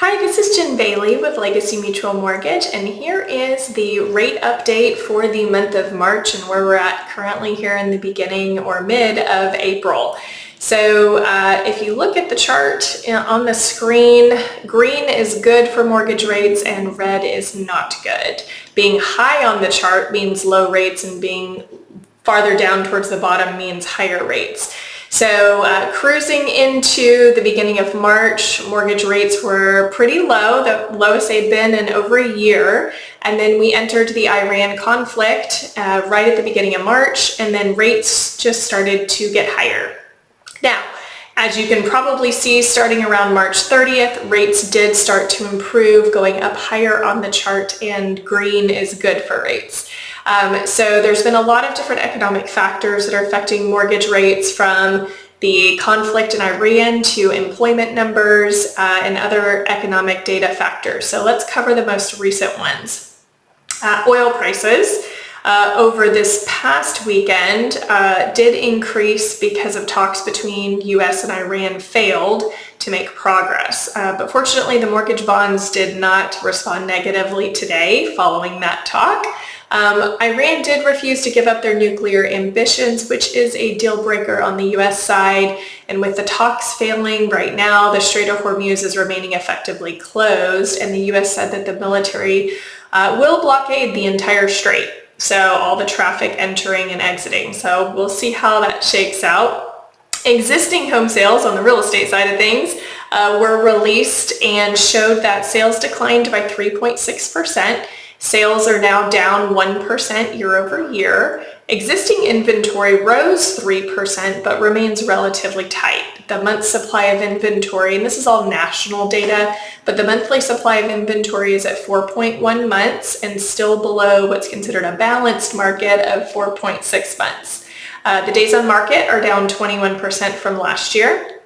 Hi, this is Jen Bailey with Legacy Mutual Mortgage, and here is the rate update for the month of March and where we're at currently here in the beginning or mid of April. So if you look at the chart on the screen, green is good for mortgage rates and red is not good. Being high on the chart means low rates, and being farther down towards the bottom means higher rates. So cruising into the beginning of March, mortgage rates were pretty low, the lowest they'd been in over a year. And then we entered the Iran conflict right at the beginning of March, and then rates just started to get higher. Now, as you can probably see, starting around March 30th, rates did start to improve, going up higher on the chart, and green is good for rates. So there's been a lot of different economic factors that are affecting mortgage rates, from the conflict in Iran to employment numbers and other economic data factors. So let's cover the most recent ones. Oil prices over this past weekend did increase because of talks between US and Iran failed to make progress. But fortunately, the mortgage bonds did not respond negatively today following that talk. Iran did refuse to give up their nuclear ambitions, which is a deal breaker on the US side. And with the talks failing right now, the Strait of Hormuz is remaining effectively closed, and the US said that the military will blockade the entire strait. So all the traffic entering and exiting. So we'll see how that shakes out. Existing home sales on the real estate side of things were released and showed that sales declined by 3.6%. Sales are now down 1% year over year. Existing inventory rose 3% but remains relatively tight. The month's supply of inventory, and this is all national data, but the monthly supply of inventory is at 4.1 months and still below what's considered a balanced market of 4.6 months. The days on market are down 21% from last year,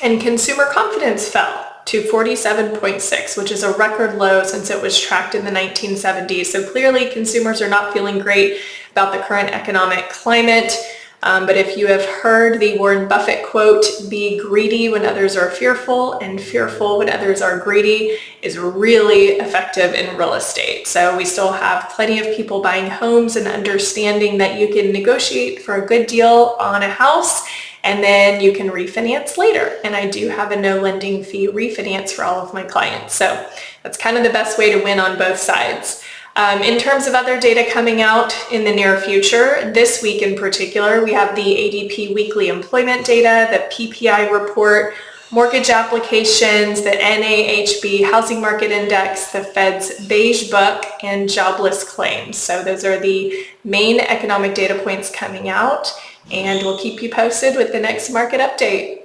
and consumer confidence fell to 47.6, which is a record low since it was tracked in the 1970s. So clearly consumers are not feeling great about the current economic climate. But if you have heard the Warren Buffett quote, "Be greedy when others are fearful and fearful when others are greedy," is really effective in real estate. So we still have plenty of people buying homes and understanding that you can negotiate for a good deal on a house and then you can refinance later. And I do have a no lending fee refinance for all of my clients. So that's kind of the best way to win on both sides. In terms of other data coming out in the near future, this week in particular, we have the ADP weekly employment data, the PPI report, mortgage applications, the NAHB housing market index, the Fed's beige book, and jobless claims. So those are the main economic data points coming out, and we'll keep you posted with the next market update.